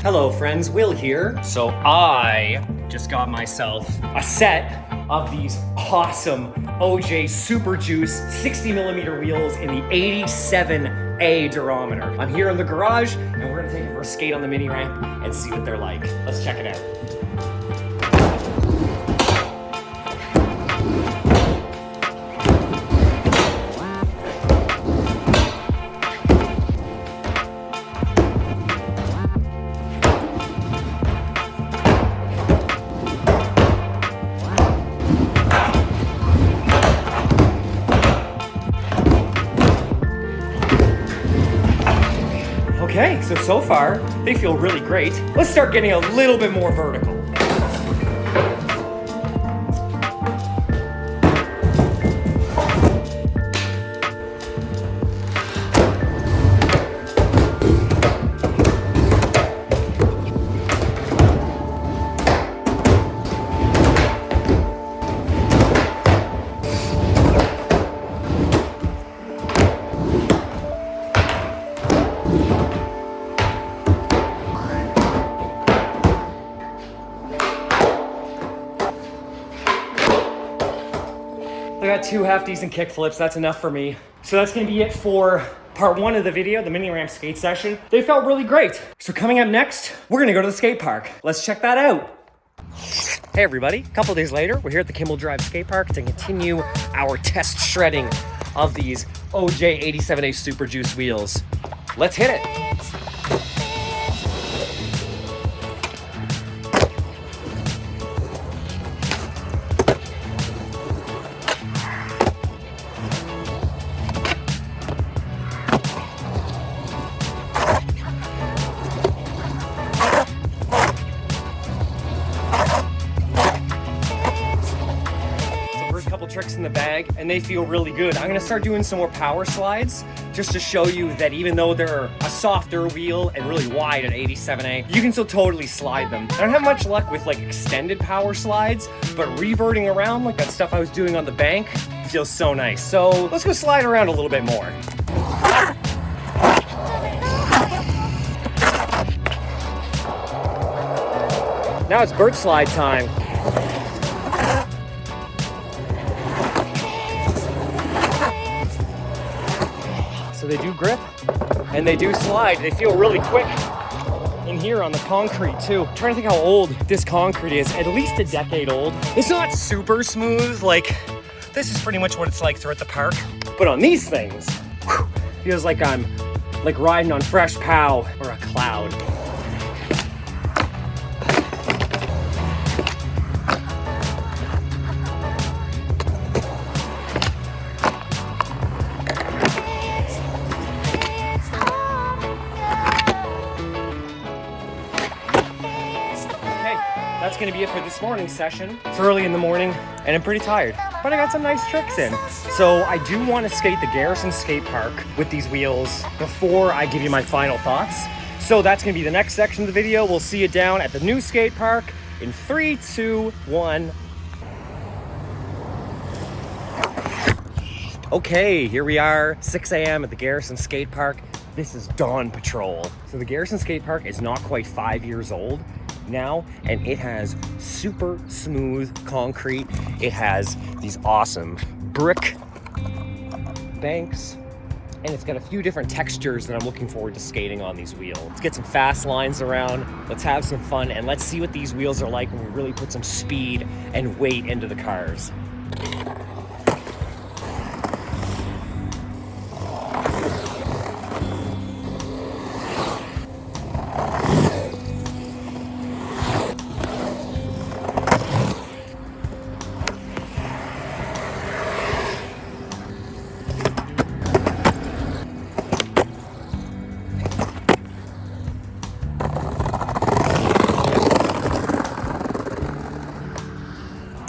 Hello friends, Will here. So I just got myself a set of these awesome OJ Super Juice 60mm wheels in the 87A durometer. I'm here in the garage and we're gonna take it for a skate on the mini ramp and see what they're like. Let's check it out. Okay, so far, they feel really great. Let's start getting a little bit more vertical. I got two half-decent kickflips, that's enough for me. So that's gonna be it for part one of the video, the mini ramp skate session. They felt really great. So coming up next, we're gonna go to the skate park. Let's check that out. Hey everybody, a couple days later, we're here at the Kimble skate park to continue our test shredding of these OJ 87A Super Juice wheels. Let's hit it. Couple tricks in the bag and they feel really good. I'm gonna start doing some more power slides just to show you that even though they're a softer wheel and really wide at 87A, you can still totally slide them. I don't have much luck with like extended power slides, but reverting around like that stuff I was doing on the bank feels so nice. So let's go slide around a little bit more. Now it's bird slide time. So they do grip and they do slide. They feel really quick in here on the concrete too. I'm trying to think how old this concrete is. At least a decade old. It's not super smooth. Like this is pretty much what it's like throughout the park. But on these things, whew, feels like I'm like riding on fresh pow or a cloud. That's gonna be it for this morning's session. It's early in the morning and I'm pretty tired, but I got some nice tricks in. So I do want to skate the Garrison skate park with these wheels before I give you my final thoughts. So that's gonna be the next section of the video. We'll see you down at the new skate park in 3, 2, 1. Okay, here we are, 6 a.m. at the Garrison skate park. This is dawn patrol. So the Garrison skate park is not quite 5 years old now, and it has super smooth concrete. It has these awesome brick banks, and it's got a few different textures that I'm looking forward to skating on these wheels. Let's get some fast lines around, let's have some fun, and let's see what these wheels are like when we really put some speed and weight into the cars.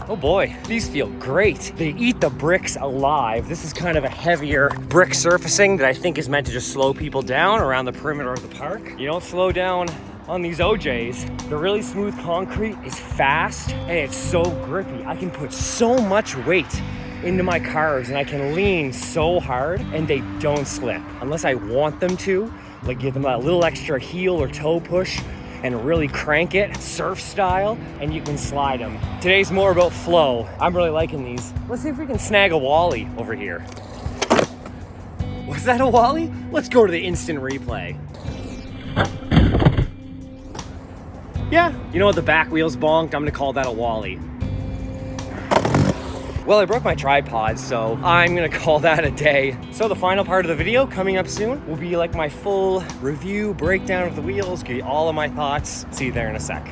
Oh boy, these feel great. They eat the bricks alive. This is kind of a heavier brick surfacing that I think is meant to just slow people down around the perimeter of the park. You don't slow down on these OJs. The really smooth concrete is fast and it's so grippy. I can put so much weight into my cars and I can lean so hard and they don't slip unless I want them to, like give them a little extra heel or toe push. and really crank it surf style, and you can slide them. Today's more about flow. I'm really liking these. Let's see if we can snag a wally over here. Was that a wally? Let's go to the instant replay. Yeah, you know what, the back wheel's bonked. I'm gonna call that a wally. Well, I broke my tripod, so I'm gonna call that a day. So the final part of the video coming up soon will be like my full review, breakdown of the wheels, give you all of my thoughts. See you there in a sec.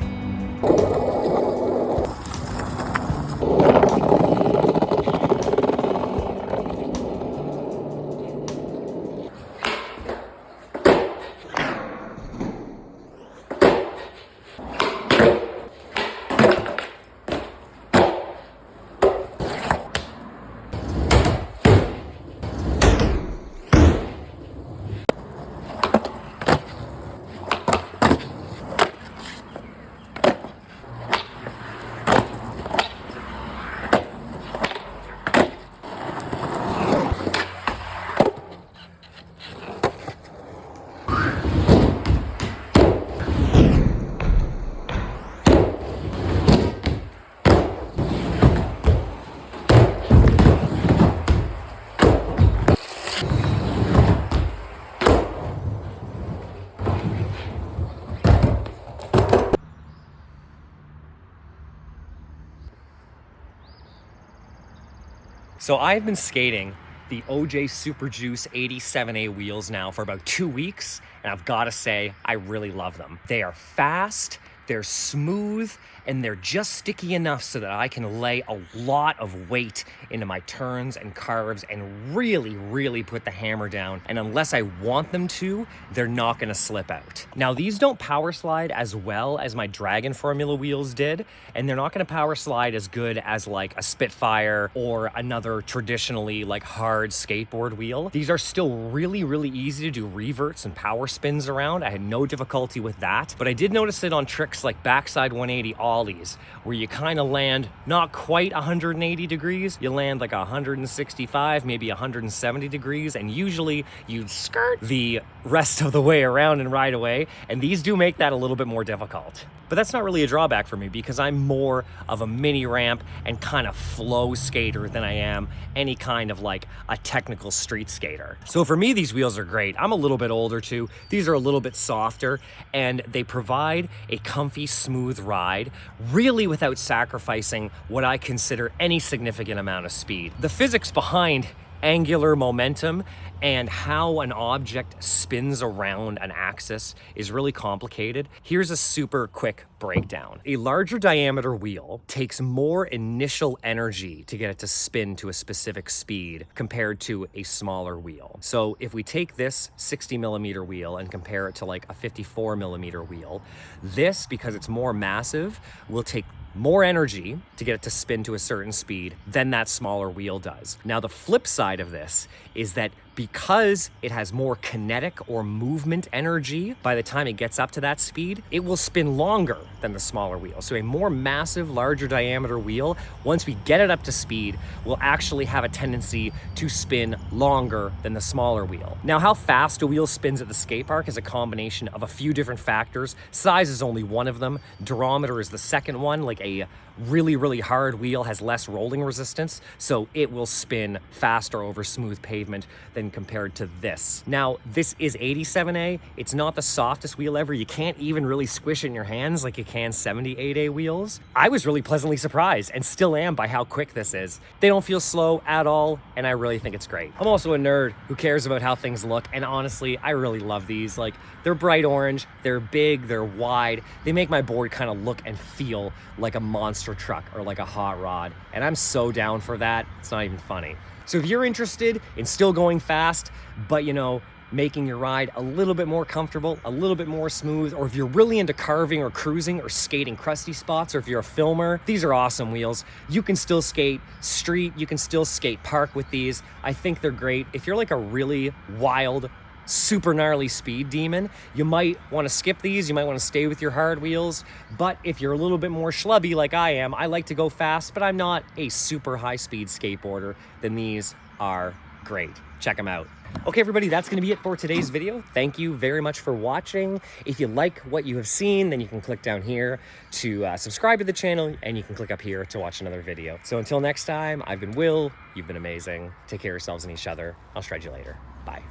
So I've been skating the OJ Super Juice 87A wheels now for about 2 weeks, and I've got to say, I really love them. They are fast, they're smooth, and they're just sticky enough so that I can lay a lot of weight into my turns and carves and really put the hammer down. And unless I want them to, they're not gonna slip out. Now, these don't power slide as well as my Dragon Formula wheels did, and they're not gonna power slide as good as like a Spitfire or another traditionally like hard skateboard wheel. These are still really easy to do reverts and power spins around. I had no difficulty with that, but I did notice it on tricks like backside 180 ollies, where you kind of land not quite 180 degrees, you land like 165, maybe 170 degrees, and usually you'd skirt the rest of the way around and ride away, and these do make that a little bit more difficult. But that's not really a drawback for me because I'm more of a mini ramp and kind of flow skater than I am any kind of like a technical street skater. So for me, these wheels are great. I'm a little bit older too. These are a little bit softer and they provide a comfy, smooth ride, really without sacrificing what I consider any significant amount of speed. The physics behind angular momentum and how an object spins around an axis is really complicated. Here's a super quick breakdown. A larger diameter wheel takes more initial energy to get it to spin to a specific speed compared to a smaller wheel. So if we take this 60 millimeter wheel and compare it to like a 54 millimeter wheel, this, because it's more massive, will take more energy to get it to spin to a certain speed than that smaller wheel does. Now, the flip side of this is that because it has more kinetic or movement energy, by the time it gets up to that speed, it will spin longer than the smaller wheel. So a more massive, larger diameter wheel, once we get it up to speed, will actually have a tendency to spin longer than the smaller wheel. Now, how fast a wheel spins at the skate park is a combination of a few different factors. Size is only one of them. Durometer is the second one. Like a really hard wheel has less rolling resistance, so it will spin faster over smooth pavement than compared to this. Now, this is 87A. It's not the softest wheel ever. You can't even really squish it in your hands like you can 78A wheels. I was really pleasantly surprised and still am by how quick this is. They don't feel slow at all, and I really think it's great. I'm also a nerd who cares about how things look, and honestly, I really love these. Like, they're bright orange, they're big, they're wide. They make my board kind of look and feel like a monster truck or like a hot rod, and I'm so down for that. It's not even funny. So if you're interested in still going fast, but you know, making your ride a little bit more comfortable, a little bit more smooth, or if you're really into carving or cruising or skating crusty spots, or if you're a filmer, these are awesome wheels. You can still skate street, you can still skate park with these. I think they're great. If you're like a really wild, super gnarly speed demon, you might want to skip these. You might want to stay with your hard wheels. But if you're a little bit more schlubby like I am, I like to go fast, but I'm not a super high speed skateboarder, then these are great. Check them out. Okay, everybody, that's going to be it for today's video. Thank you very much for watching. If you like what you have seen, then you can click down here to subscribe to the channel, and you can click up here to watch another video. So until next time, I've been Will. You've been amazing. Take care of yourselves and each other. I'll shred you later. Bye.